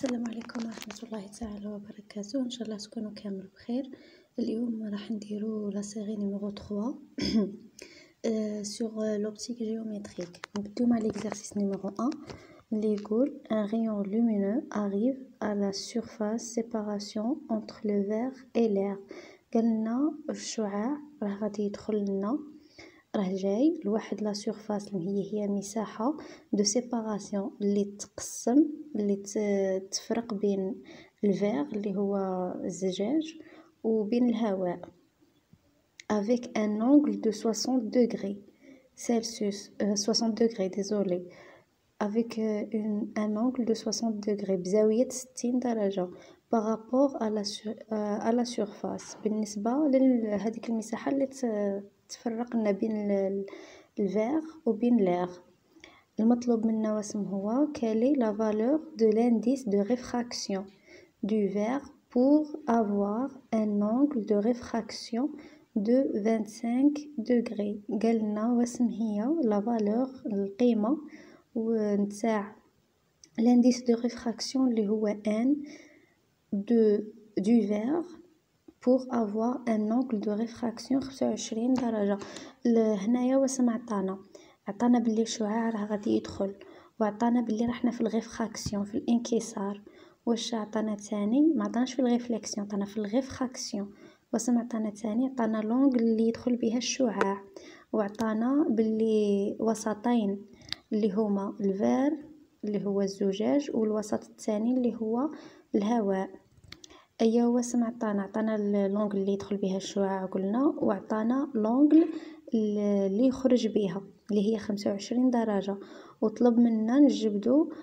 السلام عليكم ورحمة الله تعالى وبركاته. ان شاء الله تكونوا كامل بخير. اليوم راح نديرو لا سيري نيميرو 3 sur l'optique géométrique. نبداو مع l'exercice numéro 1 اللي يقول un rayon lumineux arrive à la surface séparation entre le verre et l'air. قالنا الشعاع راه غادي يدخل لنا، راه جاي لواحد لا سورفاس اللي هي مساحه دو سيباراسيون اللي تقسم، اللي تفرق بين الفير اللي هو الزجاج وبين الهواء avec un angle de 60 degrés Celsius 60 degrés désolé avec un angle de 60 degrés بزاوية 60 درجة par rapport à la surface بالنسبة لهذيك المساحة اللي تفرق لنا بين الفير وبين l'air. المطلوب منا واسم هو quelle est la valeur de l'indice de réfraction du verre pour avoir un angle de réfraction de 25 degrés. قالنا واسم هي la valeur القيمة ونتاع l'indice de réfraction اللي هو n du verre pour avoir un angle de réfraction 25 درجة. هنايا واسم عطانا باللي الشعاع راه غادي يدخل، وعطانا باللي راحنا في الريفراكسيون في الانكسار. واش عطانا تاني؟ ما عطاناش في الريفليكسيون، عطانا في الريفراكسيون. واسم عطانا تاني؟ عطانا لونغ اللي يدخل بها الشعاع، وعطانا باللي وسطين اللي هما الفير اللي هو الزجاج والوسط الثاني اللي هو الهواء. ايا واسم عطانا اللونغ اللي يدخل بها الشعاع قلنا، وعطانا لونغ اللي يخرج بها اللي هي 25 درجة، وطلب منا نجبدو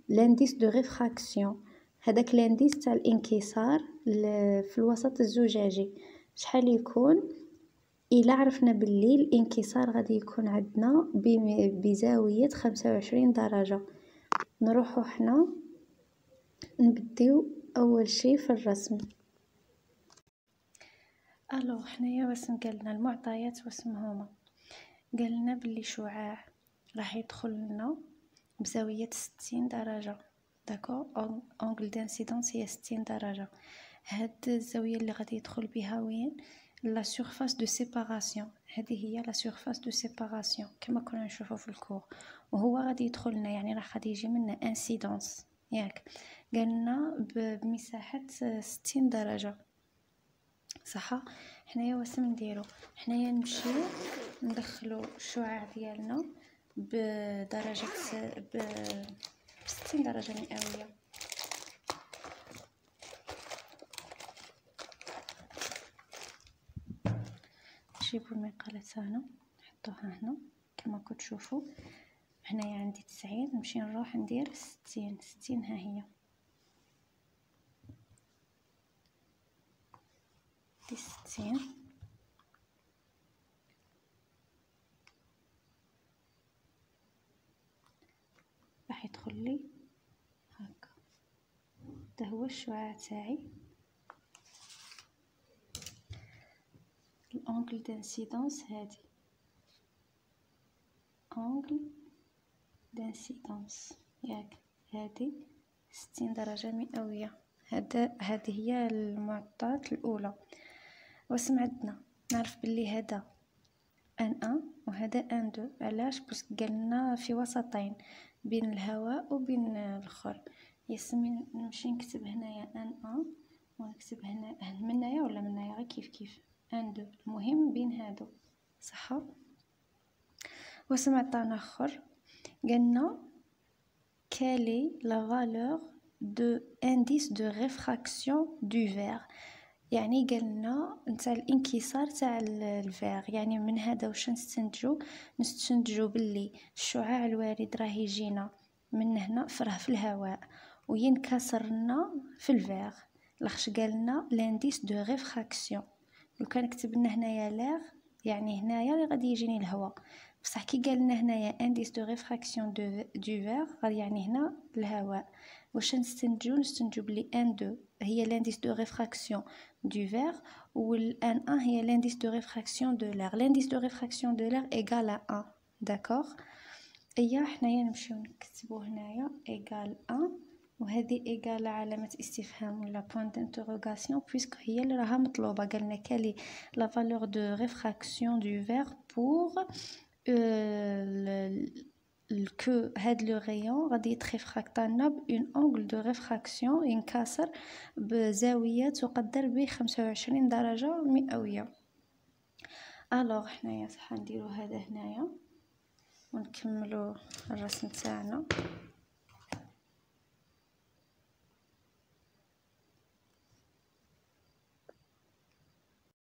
لانديس دو ريفراكسيون، هذاك لانديس تاع الانكسار في الوسط الزجاجي شحال يكون. إلا عرفنا باللي الانكسار غادي يكون عندنا بزاوية 25 درجة، نروحو حنا نبديو اول شيء في الرسم. الو حنايا واسم قالنا المعطيات واسم هما، قالنا باللي شعاع راح يدخل لنا بزاوية 60 درجة داكو، انغل دانسيدونس هي 60 درجة. هاد الزاوية اللي غادي يدخل بها وين؟ لا سورفاس دو سيباراسيون، هذه هي لا سورفاس دو سيباراسيون كما كنا نشوفوا في الكور. وهو غادي يدخل لنا يعني راح غادي يجي منا انسيدونس ياك، قالنا بمساحة 60 درجة صح. حنايا واسم نديرو، حنايا نمشيو ندخلو الشعاع ديالنا بدرجة ب 60 درجة مئوية. نجيبو المقالة تاعنا نحطوها هنا كما كتشوفوا. هنايا عندي 90، نمشي نروح ندير 60 ها هي 60. راح يدخل لي هكا، هذا هو الشعاع تاعي. الانغل دانسيدونس هادي انغل دانسيدونس ياك، هادي 60 درجة مئوية. هذه هي المعطيات الأولى. واسم عندنا نعرف باللي هذا ان وهذا ان دو. علاش؟ بس قالنا في وسطين بين الهواء وبين الاخر. يسمي نمشي نكتب هنايا ان ونكتب هنا من هنايا ولا من هنايا غير كيف ان دو، المهم بين هادو صح. واسم عطانا اخر قالنا quelle est la valeur de indice de réfraction du verre، يعني قالنا نتاع الانكسار تاع الفير. يعني من هذا واش نستنتجو باللي الشعاع الوارد راه يجينا من هنا فراه في الهواء وينكسر لنا في الفير، لاخش قالنا لانديس دو ريفراكسيون. لو كان كتبنا هنايا لير يعني هنايا اللي غادي يجيني الهواء، بصح كي قالنا هنايا انديس دو ريفراكسيون دو فير غادي يعني هنا الهواء. واش نستنتجو بلي ان دو هي l'indice de réfraction du verre ou N1 هي l'indice de réfraction de l'air. L'indice de réfraction de l'air égale à 1 d'accord. ايا حنايا نمشيو نكتبو هنايا égale 1 وهذه إيجال علامة استفهام ولا بوان d'interrogation بويسك هي اللي راها مطلوبة. قالنا كالي لا فالور دو ريفراكسيون دو فير بور que هاد لو غيون غادي يتريفراكتالنا بأون أنغل دو ريفراكسيون ينكسر بزاوية تقدر ب25 درجة مئوية. الوغ حنايا صح نديرو هذا هنايا ونكملو الرسم تاعنا.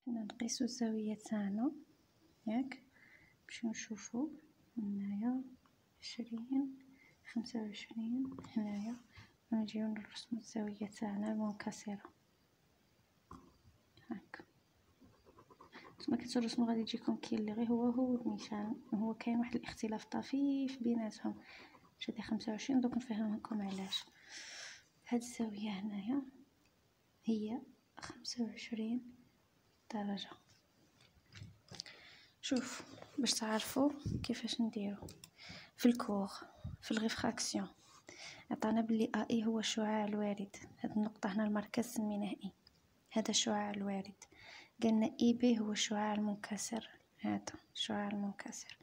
حنا نقيسو الزاوية تاعنا ياك باش نشوفو هنايا 20 25 هنايا، ونجيو نرسمو الزاوية تاعنا المنكسرة هاك. كما كترسمو غادي يجيكم كاين اللي غير هو النيشان، هو كاين واحد الاختلاف طفيف بيناتهم. هادي 25 دوك نفهمكم علاش. هاد الزاوية هنايا هي 25 درجة. شوف باش تعرفوا كيفاش نديرو في الكور في الريفراكسيون عطانا بلي اي هو الشعاع الوارد. هاد النقطة هنا المركز سميناه اي، هذا الشعاع الوارد. قالنا اي بي هو الشعاع المنكسر، هذا الشعاع المنكسر.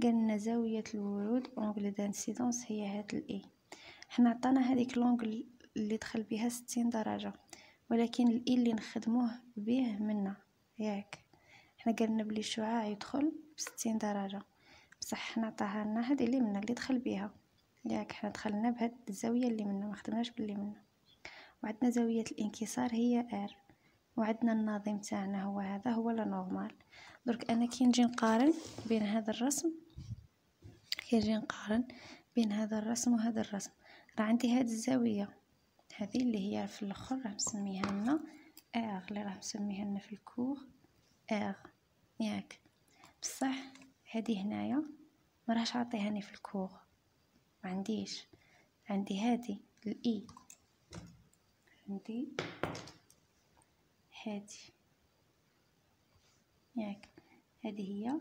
قالنا زاوية الورود اونغل دانسيدونس هي هاد الاي. حنا عطانا هذيك لونغل اللي دخل بها 60 درجة، ولكن الاي اللي نخدموه به منا ياك. حنا قالنا بلي الشعاع يدخل ب60 درجة، بصح حنا عطاها لنا هذه اللي منا اللي دخل بها ياك. حنا دخلنا بهاد الزاوية اللي منا، ما خدمناش باللي منا. وعندنا زاوية الانكسار هي ار، وعندنا الناظم تاعنا هو هذا هو لا نورمال. درك انا كي نجي نقارن بين هذا الرسم، بين هذا الرسم وهذا الرسم، راه عندي هذه الزاوية هذه اللي هي في الاخر راه مسميها لنا ار، اللي راه مسميها لنا في الكور ار ياك. بصح هذه هنايا ما راهش عطيهاني في الكور، ما عنديش. عندي هذه الاي، عندي هذه ياك، هذه هي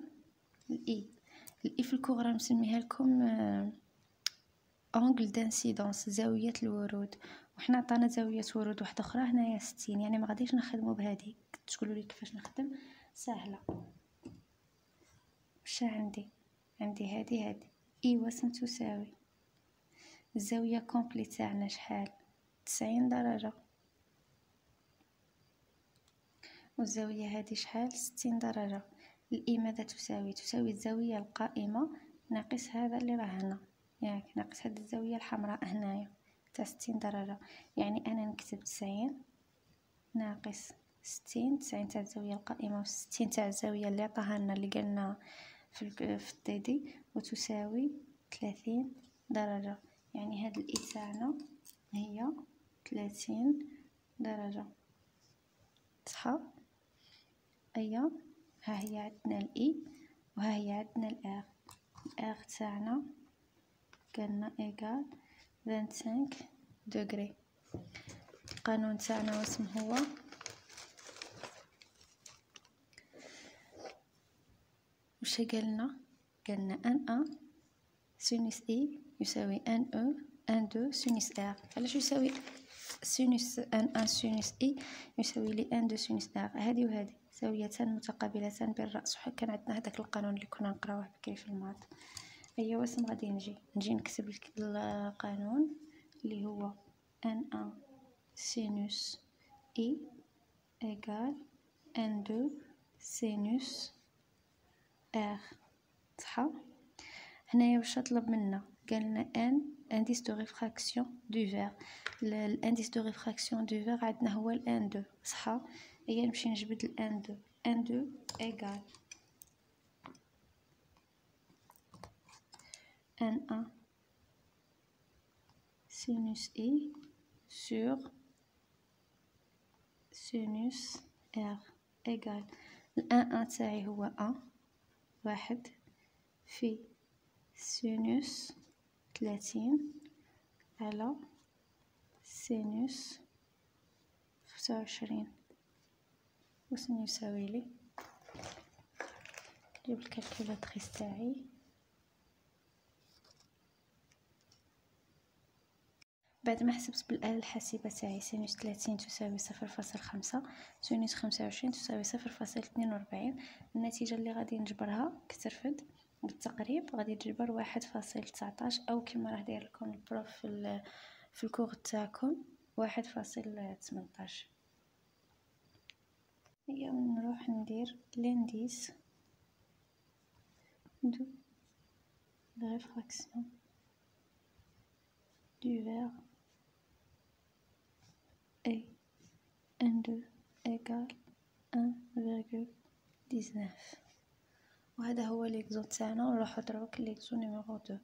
الاي. الاي في الكور راه مسميها لكم انغل دانسيدونس، زاويه الورود. وحنا عطانا زاويه ورود واحده اخرى هنايا 60، يعني ما غاديش نخدموا بهذه. تقولوا لي كيفاش نخدم؟ سهله. واش عندي هذه اي وسم تساوي الزاويه كومبلي تاعنا شحال 90 درجه، والزاويه هذه شحال 60 درجه. الاي ماذا تساوي الزاويه القائمه ناقص هذا اللي راه هنا ياك، ناقص هذه الزاويه الحمراء هنايا تاع 60 درجه. يعني انا نكتب 90 ناقص 60 تاع الزاويه القائمه و60 تاع الزاويه اللي عطاها لنا اللي قلنا في الديدي، وتساوي 30 درجه. يعني هاد الاي تاعنا هي 30 درجه صح. ايا ها هي عندنا الاي وها هي عندنا الار تاعنا قالنا ايغال 25 دوغري. القانون تاعنا واسم هو وش قالنا ان ان سينوس اي يساوي ان او ان دو سينوس ار. علاش يساوي سينوس ان سينوس اي يساوي لي ان دو سينوس ار؟ هذه وهذه زاويتان متقابلتان بالراس، وحنا كان عندنا هذاك القانون اللي كنا نقراوه بكري في الماط. ايوا واسم غادي نجي نكتب القانون اللي هو ان ان سينوس اي ايغال ان دو سينوس ار صح. هنايا واش طلب منا؟ قالنا ان انديس دو ريفراكسيون دو فير. الانديس دو ريفراكسيون دو فير عندنا هو الان دو صح. هي نمشي نجبد الان دو، ان دو ايغال ان ان سينوس اي sur سينوس ار ايغال الان تاعي هو واحد في سينوس 30 على سينوس 25. وشنو يساوي لي؟ نجيب الكالكولاتريس تاعي. بعد ما حسبت بالآلة الحاسبة تاعي سينوس 30 تساوي 0.5، سينوس 25 تساوي 0.42. النتيجة اللي غادي نجبرها كترفد بالتقريب غادي تجبر 1.19، أو كما راه داير لكم البروف في الكور تاعكم 1.18. هيا نروح ندير لانديس دو réfraction du verre est N2 égale 1,19. وهذا هو ليكزو تاعنا. نروحو دروك ليكزو نيميرو 2.